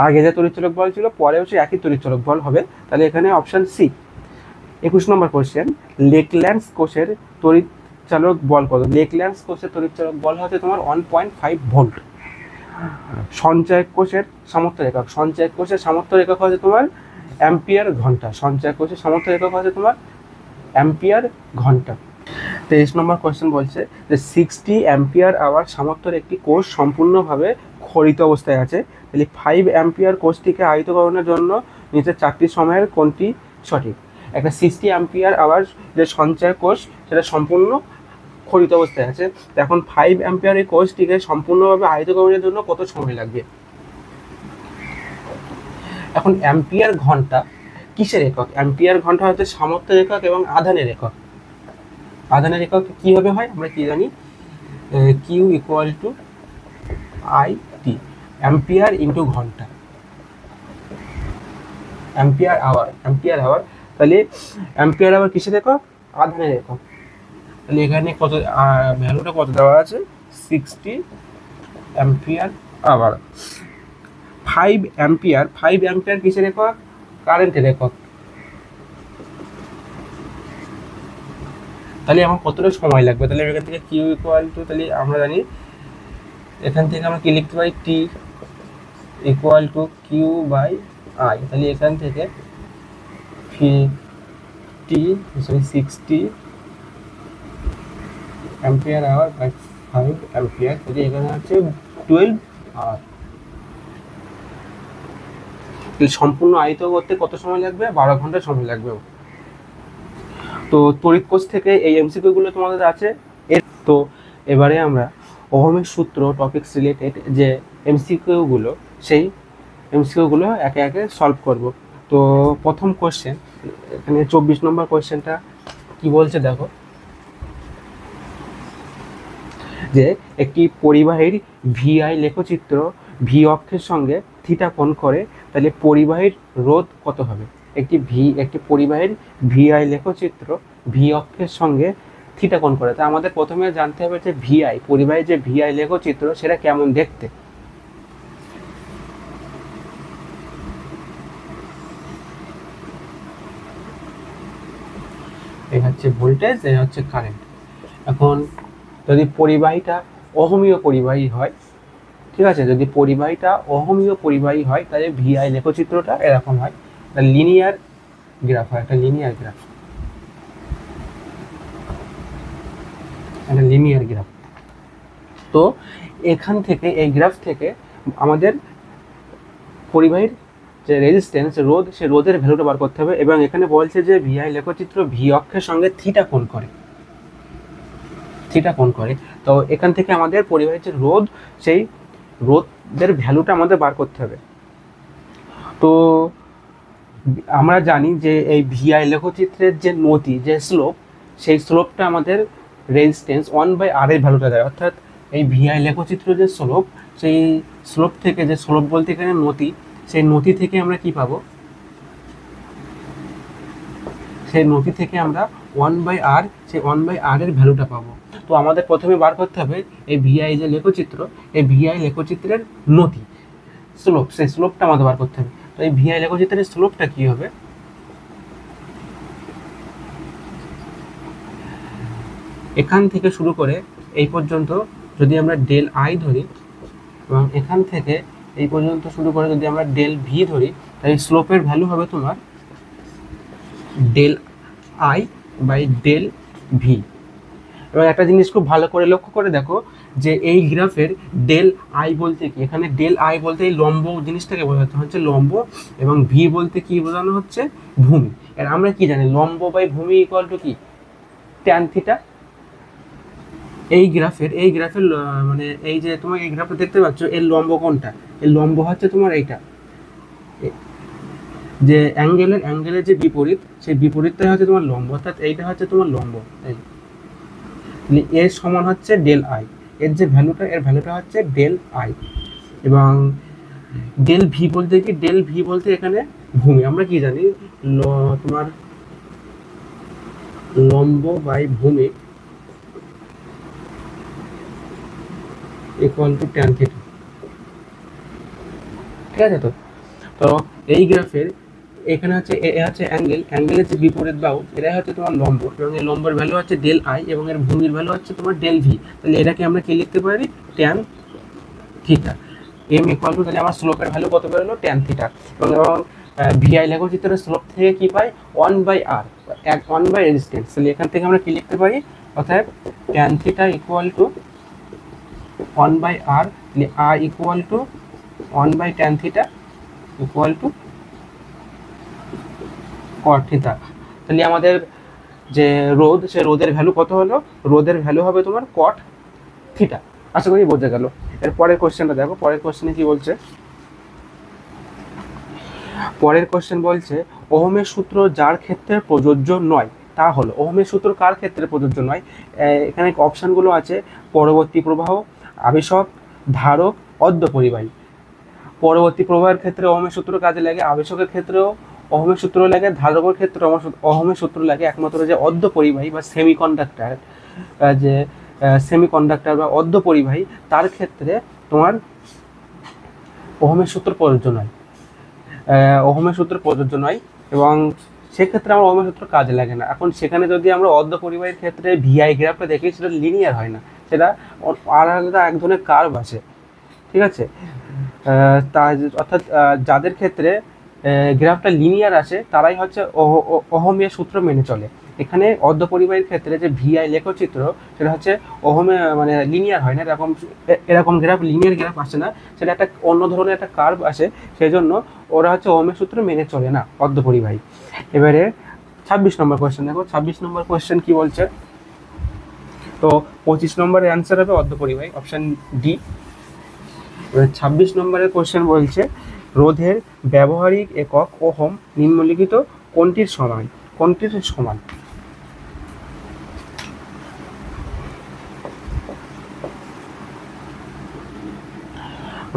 আগে যে তড়িৎচালক বল ছিল, পরেও সে একই তড়িৎচালক বল হবে। তাহলে এখানে অপশান সি। 21 নম্বর কোশ্চেন, লেকল্যান্ডস কোষের তড়িৎচালক বল কত? লেকল্যান্ডস কোষের তড়িৎচালক বল হচ্ছে তোমার 1.5 ভোল্ট। সঞ্চয়ক কোষের সামর্থ্য একক, সঞ্চয়ক কোষের সামর্থ্য একক হচ্ছে তোমার অ্যাম্পিয়ার ঘন্টা। সঞ্চয়ক কোষের সামর্থ্য একক হচ্ছে তোমার অ্যাম্পিয়ার ঘন্টা। 23 নম্বর কোশ্চেন বলছে যে 60 অ্যাম্পিয়ার আওয়ার সামর্থ্যের একটি কোষ সম্পূর্ণভাবে ক্ষরিত অবস্থায় আছে। তাহলে 5 অ্যাম্পিয়ার কোষটিকে আহিতকরণের জন্য নিচের 4টি সময়ের কোনটি সঠিক? একটা 60 অ্যাম্পিয়ার আওয়ার যে সঞ্চয় কোষ, সেটা সম্পূর্ণ ক্ষরিত অবস্থায় আছে। এখন 5 অ্যাম্পিয়ার এই কোষটিকে সম্পূর্ণভাবে আহিতকরণের জন্য কত সময় লাগবে? এখন অ্যাম্পিয়ার ঘন্টা কিসের একক? অ্যাম্পিয়ার ঘন্টা হচ্ছে সামর্থ্যের একক এবং আধানের একক। আধানের একক কীভাবে হয় আমরা কি জানি, Q equal to I T, ampere into ঘন্টা, অ্যাম্পিয়ার আওয়ার। তাহলে অ্যাম্পিয়ার আওয়ার কিসের একক? আধানের একক। তাহলে এখানে কত ভ্যালুটা কত দেওয়া আছে? 60 অ্যাম্পিয়ার আওয়ার। 5 অ্যাম্পিয়ার কিসের একক? কারেন্টের একক। তাহলে আমার কতটা সময় লাগবে? তাহলে এখান থেকে কিউ ইকুয়াল টু, তাহলে আমরা জানি এখান থেকে আমরা কি লিখতে পারি, T equal to Q by I. তাহলে এখান থেকে 60 অ্যাম্পিয়ার আওয়ার বাই 5 অ্যাম্পিয়ার, তাহলে এখানে হচ্ছে 12 আওয়ার। সম্পূর্ণ আহিত করতে কত সময় লাগবে? 12 ঘন্টা সময় লাগবে। তো তড়িৎ কোষ থেকে এই এমসিকিউগুলো তোমাদের আছে। তো এবারে আমরা ওহমের সূত্র টপিকস রিলেটেড যে এমসিকিউগুলো, সেই এমসিকিউগুলো একে একে সলভ করব। তো প্রথম কোশ্চেন, এখানে 24 নম্বর কোশ্চেনটা কি বলছে দেখো, যে একটি পরিবাহীর ভিআই লেখচিত্র ভি অক্ষের সঙ্গে থিটা কোণ করে, তাহলে পরিবাহীর রোধ কত হবে? একটি পরিবাহীর ভিআই লেখচিত্র ভি অক্ষের সঙ্গে থিটা কোণ করে, তা আমাদের প্রথমে জানতে হবে যে ভিআই, পরিবাহীর যে ভিআই লেখচিত্র, সেটা কেমন দেখতে। এই হচ্ছে ভোল্টেজ, এই হচ্ছে কারেন্ট। এখন যদি পরিবাহীটা অহমীয় পরিবাহী হয়, ঠিক আছে, যদি পরিবাহীটা অহমীয় পরিবাহী হয়, তাহলে ভিআই লেখচিত্রটা এরকম হয়, লিনিয়ার গ্রাফ হয়, একটা লিনিয়ার গ্রাফ। তো এখান থেকে, এই গ্রাফ থেকে আমাদের পরিবাহীর যে রেজিস্ট্যান্স, রোধ, সে রোধের ভ্যালুটা বার করতে হবে। এবং এখানে বলছে যে ভিআই লেখচিত্র ভি অক্ষের সঙ্গে থিটা কোণ করে। তো এখান থেকে আমাদের পরিবাহীর যে রোধ, সেই রোধের ভ্যালুটা আমাদের বার করতে হবে। তো আমরা জানি যে এই ভিআই লেখচিত্রের যে নতি, যে স্লোপ, সেই স্লোপটা আমাদের রেজিস্ট্যান্স 1/r এর ভ্যালুটা দেয়। অর্থাৎ এই ভিআই লেখচিত্র যে স্লোপ, সেই স্লোপ থেকে, যে স্লোপ বলতে এখানে নতি, সেই নতি থেকে আমরা কি পাবো? সেই নতি থেকে আমরা 1/r, সেই 1/r এর ভ্যালুটা পাবো। তো তো আমাদের প্রথমে বার করতে হবে এই ভিআই যে লেখচিত্র, এই ভিআই লেখচিত্রের নতি স্লোপ, সেই স্লোপটা আমাদের বার করতে হবে। তো এই ভিআই লেখচিত্রের স্লোপটা কি হবে, এখান থেকে শুরু করে এই পর্যন্ত যদি আমরা ডেল আই ধরি এবং এখান থেকে এই পর্যন্ত শুরু করে যদি আমরা ডেল ভি ধরি, তাই স্লোপের ভ্যালু হবে তোমার del I by del V. এবং একটা জিনিস খুব ভালো করে লক্ষ্য করে দেখো যে এই গ্রাফের ডেল আই বলতে কি, এখানে ডেল আই বলতে এই লম্ব জিনিসটাকে বোঝানো হচ্ছে লম্ব, এবং ভি বলতে কি বোঝানো হচ্ছে ভূমি। আর আমরা কি জানি লম্ব বাই ভূমি ইকুয়াল টু কি, ট্যান থিটা। এই গ্রাফের মানে এই যে তোমার এই গ্রাফটা দেখতে পাচ্ছ, এর লম্ব কোনটা, এর লম্ব হচ্ছে তোমার এইটা, যে অ্যাঙ্গেলের যে বিপরীত, সেই বিপরীতটাই হচ্ছে তোমার লম্ব, অর্থাৎ এইটা হচ্ছে তোমার লম্ব। এর সমান হচ্ছে ডেল আই, এর যে ভ্যালুটা, এর ভ্যালুটা হচ্ছে ডেল আই। এবং ডেল ভি বলতে কি, ডেল ভি বলতে এখানে ভূমি। আমরা কি জানি তোমার লম্ব বাই ভূমি ইকুয়াল টু ট্যান থিটা, ঠিক আছে। তো এই গ্রাফের এখানে হচ্ছে এ হচ্ছে অ্যাঙ্গেলের যে বিপরীত বাহু, এটাই হচ্ছে তোমার লম্ব, এবং এই লম্বের ভ্যালু হচ্ছে ডেল আই এবং এর ভূমির ভ্যালু হচ্ছে তোমার ডেল ভি। তাহলে এটাকে আমরা কি লিখতে পারি, tan theta. M equal to, তাহলে আমার স্লোপের ভ্যালু কত বেরোলো, ট্যান থিটা। এবং ভিআই লেখচিত্রের স্লোপ থেকে কি পাই, 1/r, 1 বাই রেজিস্ট্যান্স। তাহলে এখান থেকে আমরা কি লিখতে পারি, অর্থাৎ tan theta equal to 1/r, তাহলে r equal to 1/tan theta equal to cot theta. তাহলে আমাদের যে রোধ, সে রোধের ভ্যালু কত হলো, রোধের ভ্যালু হবে তোমার cot থিটা। আশা করি বোঝা গেল। এর পরের কোশ্চেনটা দেখো, পরের কোশ্চেনে কি বলছে। পরের কোশ্চেন বলছে ওহমের সূত্র যার ক্ষেত্রে প্রযোজ্য নয় তা হলো, ওহমের সূত্র কার ক্ষেত্রে প্রযোজ্য নয়, এখানে অপশানগুলো আছে পরবর্তী প্রবাহ, আবেশক, ধারক, অর্ধপরিবাহী। পরবর্তী প্রবাহের ক্ষেত্রে ওহমের সূত্র কাজে লাগে, আবেশকের ক্ষেত্রেও ওহমের সূত্র লাগে, ধারকের ক্ষেত্রে ওহমের সূত্র লাগে। একমাত্র যে অর্ধপরিবাহী বা সেমিকন্ডাক্টর, যে সেমিকন্ডাক্টর বা অর্ধপরিবাহী, তার ক্ষেত্রে তোমার ওহমের সূত্র প্রযোজ্য নয়, ওহমের সূত্র প্রযোজ্য নয়, এবং সেক্ষেত্রে আমার ওহমের সূত্র কাজে লাগে না। এখন সেখানে যদি আমরা অর্ধপরিবাহীর ক্ষেত্রে ভিআই গ্রাফটা দেখি, সেটা লিনিয়ার হয় না, সেটা আলাদা এক ধরনের কার্ভ আছে, ঠিক আছে। তা অর্থাৎ যাদের ক্ষেত্রে গ্রাফটা লিনিয়ার আসে তারাই হচ্ছে ওহমের সূত্র মেনে চলে। এখানে অর্ধপরিবাহীর ক্ষেত্রে যে ভিআই লেখচিত্র, সেটা হচ্ছে ওহমে মানে লিনিয়ার হয় না, এরকম গ্রাফ, লিনিয়ার গ্রাফ আসে না, সেটা একটা অন্য ধরনের একটা কার্ভ আসে, সেই জন্য ওরা হচ্ছে ওহমের সূত্র মেনে চলে না অর্ধপরিবাহী। এবারে 26 নম্বর কোয়েশ্চেন দেখো, 26 নম্বর কোয়েশ্চেন কি বলছে। তো 25 নম্বরের অ্যান্সার হবে অর্ধপরিবাহী, অপশান ডি। 26 নম্বরের কোয়েশ্চেন বলছে রোধের ব্যবহারিক একক ওহম নিম্নলিখিত কোনটির সমান, কোনটির সমান।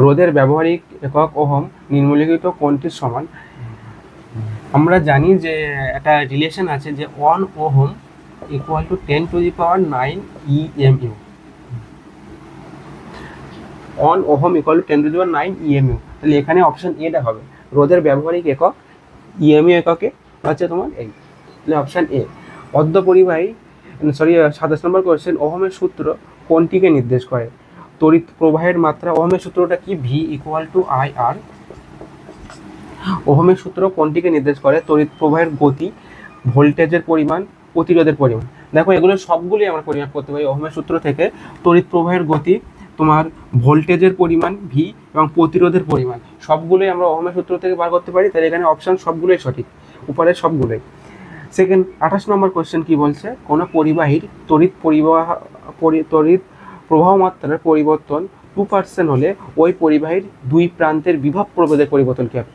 রোধের ব্যবহারিক একক ওহম নিম্নলিখিত কোনটির সমান। আমরা জানি যে একটা রিলেশন আছে যে 1 ohm equal to 10⁹ EMU, 1 ohm equal to 10⁹ EMU। তাহলে এখানে অপশন এটা হবে, রোধের ব্যবহারিক একক EMU এককে হচ্ছে তোমার এই, তাহলে অপশান এ। অর্ধপরিবাহী 27 নম্বর কোয়েশ্চেন, ওহমের সূত্র কোনটিকে নির্দেশ করে, তড়িৎ প্রবাহের মাত্রা। ওহমের সূত্রটা কি, ভি ইকুয়াল টু IR। ওহমের সূত্র কোনটিকে নির্দেশ করে, তড়িৎ প্রবাহের গতি, ভোল্টেজের পরিমাণ, প্রতিরোধের পরিমাণ। দেখো এগুলো সবগুলোই আমরা পরিমাপ করতে পারি ওহমের সূত্র থেকে। তড়িৎ প্রবাহের গতি, তোমার ভোল্টেজের পরিমাণ ভি, এবং প্রতিরোধের পরিমাণ, সবগুলোই আমরা ওহমের সূত্র থেকে বার করতে পারি। তাহলে এখানে অপশান সবগুলোই সঠিক, উপরের সবগুলোই। সেকেন্ড 28 নম্বর কোয়েশ্চেন কি বলছে, কোনো পরিবাহীর তড়িৎ প্রবাহ মাত্রার পরিবর্তন 2% হলে ওই পরিবাহীর দুই প্রান্তের বিভব প্রভেদের পরিবর্তন কি হবে।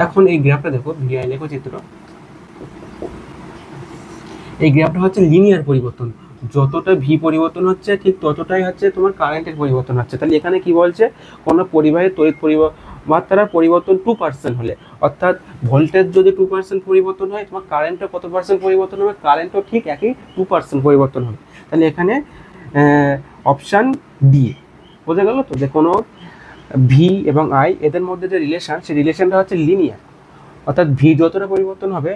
এখন এই গ্রাফটা দেখো, ভিআই লেখচিত্র, এই গ্রাফটা হচ্ছে লিনিয়ার পরিবর্তন, যতটা ভি পরিবর্তন হচ্ছে ঠিক ততটাই হচ্ছে তোমার কারেন্টের পরিবর্তন হচ্ছে। তাহলে এখানে কি বলছে, কোনো পরিবাহীর তড়িৎ মাত্রার পরিবর্তন 2% হলে, অর্থাৎ ভোল্টেজ যদি 2% পরিবর্তন হয়, তোমার কারেন্টও কত পার্সেন্ট পরিবর্তন হবে? কারেন্টও ঠিক একই 2% পরিবর্তন হবে। তাহলে এখানে অপশান ডি বোঝা গেল তো, যে কোনো ভি এবং আই এদের মধ্যে যে রিলেশন, সেই রিলেশনটা হচ্ছে লিনিয়ার, অর্থাৎ ভি যতটা পরিবর্তন হবে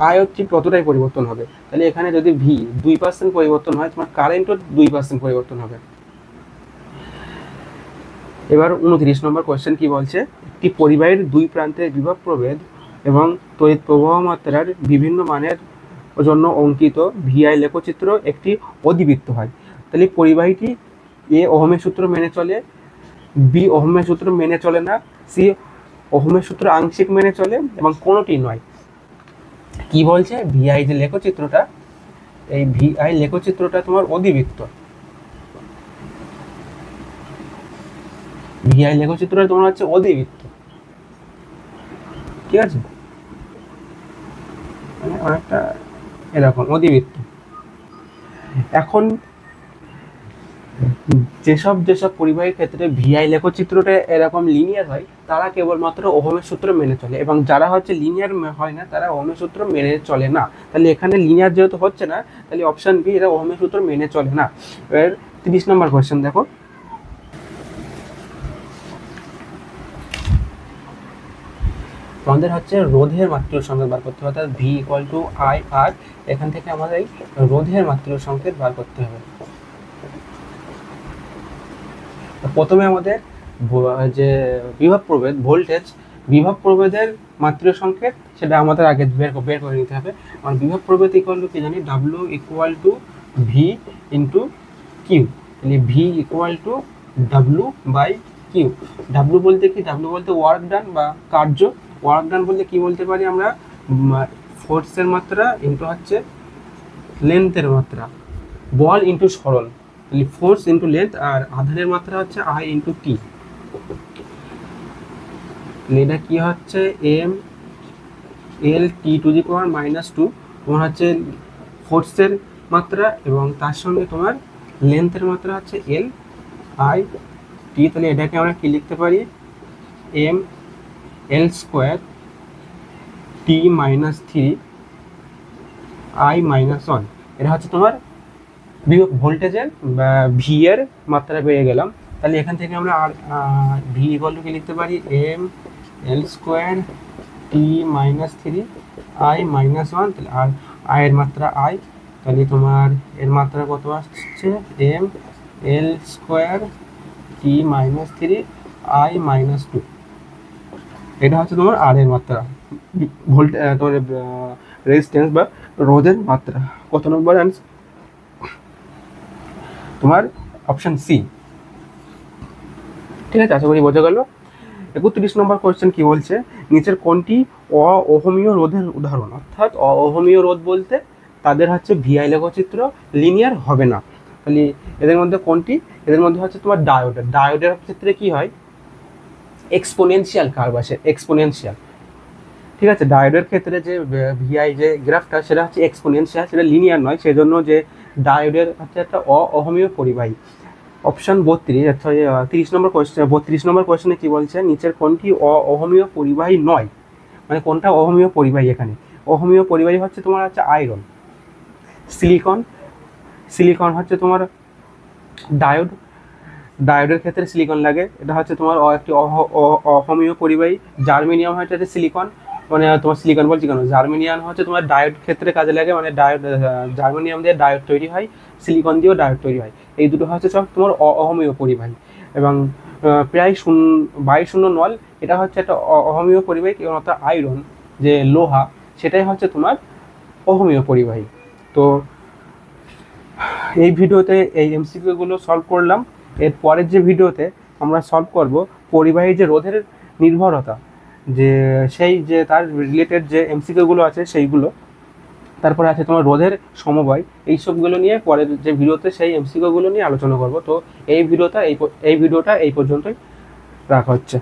আই ঠিক ততটাই পরিবর্তন হবে। তাহলে এখানে যদি ভি 2% পরিবর্তন হয়, তোমার কারেন্টও 2% পরিবর্তন হবে। এবার 29 নম্বর কোয়েশ্চেন কি বলছে, একটি পরিবাহীর দুই প্রান্তের বিভব প্রভেদ এবং তড়িৎ প্রবাহ মাত্রার বিভিন্ন মানের জন্য অঙ্কিত ভিআই লেখচিত্র একটি অধিবৃত্ত হয়। তাহলে পরিবাহীটি এ ওহমের সূত্র মেনে চলে, বি ওহমের সূত্র মেনে চলে না, সি ওহমের সূত্র আংশিক মেনে চলে, এবং কোনোটি নয়। কি বলছে, ভিআই যে লেখচিত্রটা, এই ভিআই লেখচিত্রটা তোমার অধিবৃত্ত। ভিআই লেখচিত্রটা তোমার হচ্ছে অধিবৃত্ত, ঠিক আছে, মানে অনেকটা এরকম অধিবৃত্ত। এখন যেসব পরিবাহীর ক্ষেত্রে ভিআই লেখচিত্রটা এরকম লিনিয়ার হয়, তারা কেবলমাত্র ওহমের সূত্র মেনে চলে, এবং যারা হচ্ছে লিনিয়ার হয় না, তারা ওহমের সূত্র মেনে চলে না। তাহলে এখানে লিনিয়ার যেহেতু হচ্ছে না, তাহলে অপশন বি, এরা ওহমের সূত্র মেনে চলে না। এবার 30 নম্বর কোয়েশ্চেন দেখো, আমাদের হচ্ছে রোধের মাত্রিক সংকেত বার করতে হবে, অর্থাৎ ভি ইকুয়াল টু আই আর, এখান থেকে আমাদের এই রোধের মাত্রিক সংকেত বার করতে হবে। প্রথমে আমাদের যে বিভব প্রভেদ ভোল্টেজ, বিভব প্রভেদের মাত্রিক সংকেত সেটা আমাদের আগে বের করে নিতে হবে। আমার বিভব প্রভেদ ইকুয়াল টু কি জানি, W equal to V into Q. তাহলে V equal to W by Q. W বলতে কি, ডাব্লিউ বলতে ওয়ার্ক ডান বা কার্য। ওয়ার্ক ডান বলতে কি বলতে পারি আমরা, ফোর্সের মাত্রা ইন্টু হচ্ছে লেন্থের মাত্রা, বল ইন্টু সরল, তাহলে ফোর্স ইন্টু লেন্থ, আর আধানের মাত্রা হচ্ছে আই ইন্টু টি। এটা কি হচ্ছে, M L T to the পাওয়ার -2 তোমার হচ্ছে ফোর্সের মাত্রা, এবং তার সঙ্গে তোমার লেন্থের মাত্রা হচ্ছে এল আই টি। তাহলে এটাকে আমরা কি লিখতে পারি, M L square T -3 I -1। এটা হচ্ছে তোমার ভোল্টেজের ভি এর মাত্রা পেয়ে গেলাম। তাহলে এখান থেকে আমরা আর ভি ইকুয়াল টু কি লিখতে পারি, M L square T -3 I -1। তাহলে আর আই এর মাত্রা আই, তাহলে তোমার এর মাত্রা কত আসছে, M L square T -3 I -2। এটা হচ্ছে তোমার আর এর মাত্রা, ভোল্ট তোমার রেজিস্ট্যান্স বা রোধের মাত্রা। কত নম্বর অ্যান্সার তোমার, অপশন সি। ঠিক আছে, আশা করি বোঝা গেল। 31 নম্বর কোয়েশ্চেন কি বলছে, নিচের কোনটি অওহমীয় রোধের উদাহরণ, অর্থাৎ অওহমীয় রোধ বলতে তাদের হচ্ছে ভিআই লেখচিত্র লিনিয়ার হবে না। তাহলে এদের মধ্যে কোনটি, এদের মধ্যে হচ্ছে তোমার ডায়োডের। ডায়োডের ক্ষেত্রে কি হয়, এক্সপোনেনশিয়াল কার্ভ আসে, এক্সপোনেনশিয়াল। ঠিক আছে, ডায়োডের ক্ষেত্রে যে ভিআই যে গ্রাফটা, সেটা হচ্ছে এক্সপোনেনশিয়াল, সেটা লিনিয়ার নয়, সেজন্য যে ডায়োডের হচ্ছে একটা অওহমীয় পরিবাহী। অপশন 32, অর্থাৎ 30 নম্বর কোয়েশ্চেন, 32 নম্বর কোয়েশ্চেনে কি বলছে, নিচের কোনটি অওহমীয় পরিবাহী নয়, মানে কোনটা অহমীয় পরিবাহী। এখানে অহমীয় পরিবাহী হচ্ছে তোমার হচ্ছে আয়রন, সিলিকন। সিলিকন হচ্ছে তোমার ডায়োড, ডায়োডের ক্ষেত্রে সিলিকন লাগে, এটা হচ্ছে তোমার একটি অহমীয় পরিবাহী। জার্মেনিয়াম হচ্ছে সিলিকন, মানে তোমার সিলিকন বলছি কেন, জার্মেনিয়াম হচ্ছে তোমার ডায়োড ক্ষেত্রে কাজে লাগে, মানে ডায়োড জার্মেনিয়াম দিয়ে ডায়োড তৈরি হয়, সিলিকন দিয়েও ডায়োড তৈরি হয়। এই দুটো হচ্ছে সব তোমার অহমীয় পরিবাহী। এবং প্রায় 22 নল, এটা হচ্ছে একটা অহমীয় পরিবাহী, কেবলমাত্র আয়রন যে লোহা, সেটাই হচ্ছে তোমার অহমীয় পরিবাহী। তো এই ভিডিওতে এই এমসিকিউগুলো সলভ করলাম। এর পরের যে ভিডিওতে আমরা সলভ করব পরিবাহী যে রোধের নির্ভরতা, যে সেই যে তার রিলেটেড যে এমসিকিউগুলো আছে সেইগুলো, তারপরে আছে তোমার রোধের সমবায়, এই সবগুলো নিয়ে পরের যে ভিডিওতে সেই এমসিকিউগুলো নিয়ে আলোচনা করব। তো এই ভিডিওটা এই পর্যন্তই রাখা হচ্ছে।